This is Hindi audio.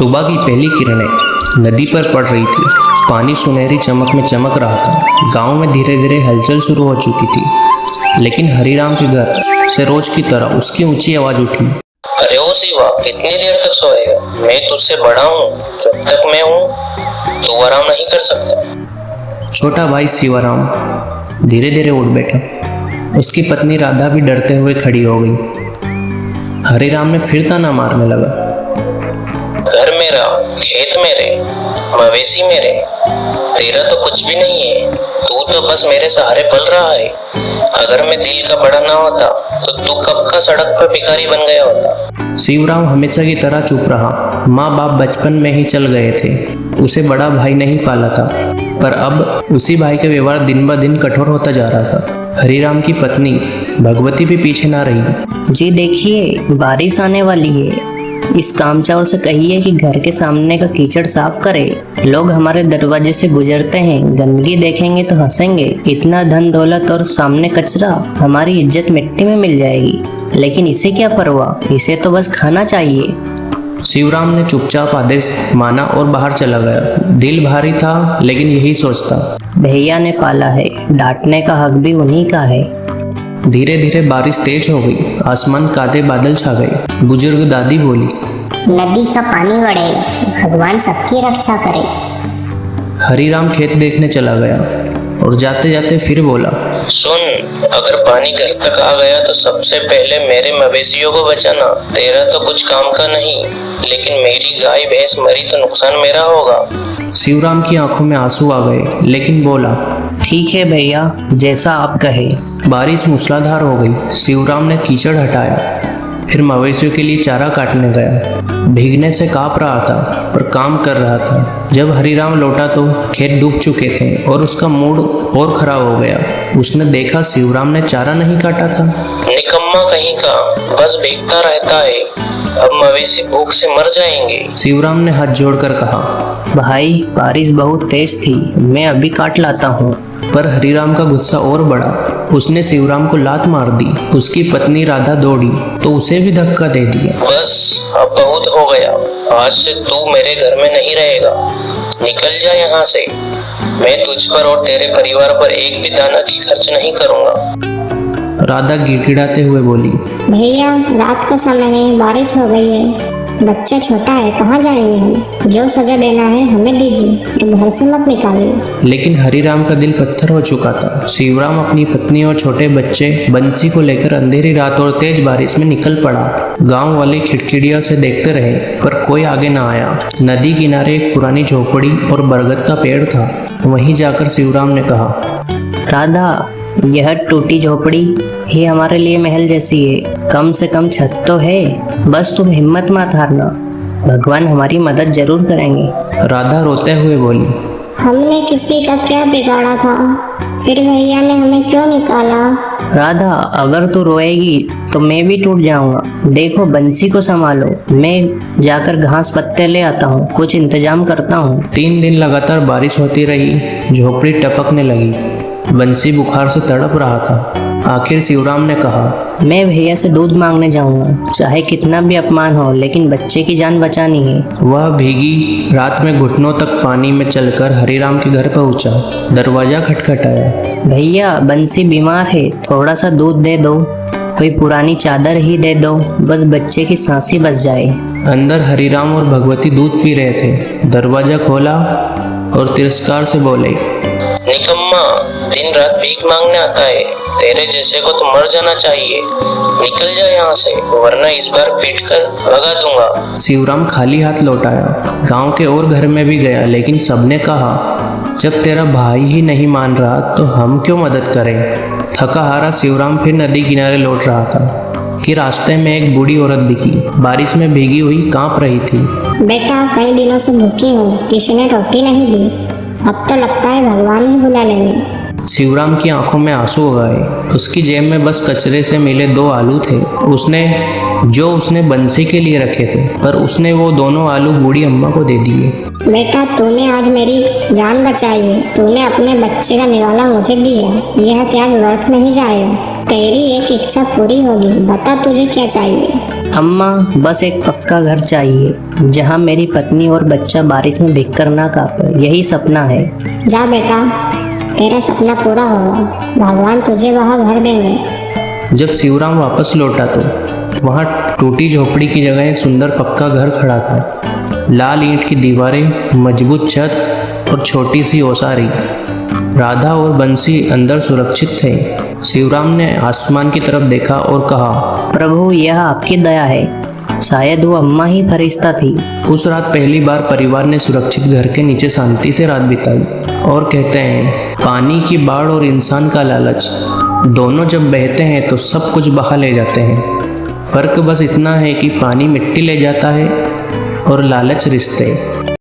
सुबह की पहली किरणें नदी पर पड़ रही थी। पानी सुनहरी चमक में चमक रहा था। गांव में धीरे धीरे हलचल शुरू हो चुकी थी, लेकिन हरिराम के घर से रोज की तरह उसकी ऊंची आवाज उठी। अरे ओ शिवा, कितनी देर तक सोएगा? मैं तुझसे बड़ा हूँ, जब तक मैं हूँ तो आराम नहीं कर सकता। छोटा भाई शिवराम धीरे धीरे उठ बैठा। उसकी पत्नी राधा भी डरते हुए खड़ी हो गई। हरिराम ने फिर ताना मारने लगा। घर मेरा, खेत मेरे, मवेशी मेरे, तेरा तो कुछ भी नहीं है। तू तो बस मेरे सहारे पल रहा है। अगर मैं दिल का बड़ा ना होता तो तू कब का सड़क पर भिखारी बन गया होता। शिवराम हमेशा की तरह चुप रहा। माँ बाप बचपन में ही चल गए थे। उसे बड़ा भाई नहीं पाला था, पर अब उसी भाई का व्यवहार दिन ब दिन कठोर होता जा रहा था। हरिराम की पत्नी भगवती भी पीछे ना रही। जी देखिए, बारिश आने वाली है। इस कामचोर से कहिए कि घर के सामने का कीचड़ साफ करे। लोग हमारे दरवाजे से गुजरते हैं, गंदगी देखेंगे तो हंसेंगे। इतना धन दौलत और सामने कचरा, हमारी इज्जत मिट्टी में मिल जाएगी। लेकिन इसे क्या परवाह, इसे तो बस खाना चाहिए। शिवराम ने चुपचाप आदेश माना और बाहर चला गया। दिल भारी था, लेकिन यही सोचता, भैया ने पाला है, डांटने का हक भी उन्हीं का है। धीरे धीरे बारिश तेज हो गई। आसमान काले बादल छा गए। बुजुर्ग दादी बोली, नदी का पानी बढ़ेगा, भगवान सबकी रक्षा करे। हरिराम खेत देखने चला गया और जाते जाते फिर बोला, सुन, अगर पानी घर तक आ गया तो सबसे पहले मेरे मवेशियों को बचाना। तेरा तो कुछ काम का नहीं, लेकिन मेरी गाय भैंस मरी तो नुकसान मेरा होगा। शिवराम की आंखों में आंसू आ गए, लेकिन बोला, ठीक है भैया, जैसा आप कहे। बारिश मूसलाधार हो गई। शिवराम ने कीचड़ हटाया, फिर मवेशियों के लिए चारा काटने गया। भीगने से कांप रहा था, पर काम कर रहा था। जब हरिराम लौटा तो खेत डूब चुके थे और उसका मूड और खराब हो गया। उसने देखा शिवराम ने चारा नहीं काटा था। निकम्मा कहीं का, बस भीगता रहता है। अब मवेशी भूख से मर जाएंगे। शिवराम ने हाथ जोड़कर कहा, भाई, बारिश बहुत तेज थी, मैं अभी काट लाता हूँ। पर हरिराम का गुस्सा और बढ़ा। उसने शिवराम को लात मार दी। उसकी पत्नी राधा दौड़ी तो उसे भी धक्का दे दिया। बस, अब बहुत हो गया। आज से तू मेरे घर में नहीं रहेगा। निकल जा यहाँ से। मैं तुझ पर और तेरे परिवार पर एक भी दाना की खर्च नहीं करूँगा। राधा गिड़गिड़ाते हुए बोली, भैया, रात का समय है, बारिश हो गई है, बच्चा छोटा है, कहाँ जाएंगे हम? जो सजा देना है हमें दीजिए, घर से मत निकालिए। लेकिन हरिराम का दिल पत्थर हो चुका था। शिवराम अपनी पत्नी और छोटे बच्चे बंसी को लेकर अंधेरी रात और तेज बारिश में निकल पड़ा। गांव वाले खिड़किड़ियों से देखते रहे, पर कोई आगे न आया। नदी किनारे एक पुरानी झोपड़ी और बरगद का पेड़ था। वहीं जाकर शिवराम ने कहा, राधा, यह टूटी झोपड़ी ही हमारे लिए महल जैसी है। कम से कम छत तो है। बस तुम हिम्मत मत हारना, भगवान हमारी मदद जरूर करेंगे। राधा रोते हुए बोली, हमने किसी का क्या बिगाड़ा था? फिर भैया ने हमें क्यों निकाला? राधा, अगर तू रोएगी तो मैं भी टूट जाऊंगा। देखो, बंसी को संभालो, मैं जाकर घास पत्ते ले आता हूँ, कुछ इंतजाम करता हूँ। 3 दिन लगातार बारिश होती रही। झोपड़ी टपकने लगी। बंसी बुखार से तड़प रहा था। आखिर शिवराम ने कहा, मैं भैया से दूध मांगने जाऊंगा, चाहे कितना भी अपमान हो, लेकिन बच्चे की जान बचानी है। वह भीगी रात में घुटनों तक पानी में चलकर हरिराम के घर पहुंचा। दरवाजा खटखटाया। भैया, बंसी बीमार है, थोड़ा सा दूध दे दो, कोई पुरानी चादर ही दे दो, बस बच्चे की सांसी बच जाए। अंदर हरिराम और भगवती दूध पी रहे थे। दरवाजा खोला और तिरस्कार से बोले, निकम्मा, दिन रात भीख मांगने आता है। तेरे जैसे को तो मर जाना चाहिए। निकल जा यहाँ से, वरना इस बार पीट कर भगा दूंगा। शिवराम खाली हाथ लौट आया। गांव के और घर में भी गया, लेकिन सबने कहा, जब तेरा भाई ही नहीं मान रहा तो हम क्यों मदद करें। थका हारा शिवराम फिर नदी किनारे लौट रहा था कि रास्ते में एक बूढ़ी औरत दिखी। बारिश में भीगी हुई कांप रही थी। बेटा, कई दिनों से भूखी हूँ, किसी ने रोटी नहीं दी। अब तो लगता है भगवान ही बुला लेंगे। शिवराम की आंखों में आंसू हो गए। उसकी जेब में बस कचरे से मिले 2 आलू थे। उसने बंसी के लिए रखे थे, पर उसने वो दोनों आलू बूढ़ी अम्मा को दे दिए। बेटा, तूने आज मेरी जान बचाई है। तूने अपने बच्चे का निवाला मुझे दिया। यह त्याग व्यर्थ नहीं जाएगा। तेरी एक इच्छा पूरी होगी। बता, तुझे क्या चाहिए? अम्मा, बस एक पक्का घर चाहिए जहाँ मेरी पत्नी और बच्चा बारिश में भीगकर ना कांपे, यही सपना है। जा बेटा, तेरा सपना पूरा होगा, भगवान तुझे वहाँ घर देंगे। जब शिवराम वापस लौटा तो वहाँ टूटी झोपड़ी की जगह एक सुंदर पक्का घर खड़ा था। लाल ईंट की दीवारें, मजबूत छत और छोटी सी ओसारी। राधा और बंसी अंदर सुरक्षित थे। शिवराम ने आसमान की तरफ देखा और कहा, प्रभु, यह आपकी दया है। शायद वो अम्मा ही फरिश्ता थी। उस रात पहली बार परिवार ने सुरक्षित घर के नीचे शांति से रात बिताई। और कहते हैं, पानी की बाढ़ और इंसान का लालच दोनों जब बहते हैं तो सब कुछ बहा ले जाते हैं। फर्क बस इतना है कि पानी मिट्टी ले जाता है और लालच रिश्ते।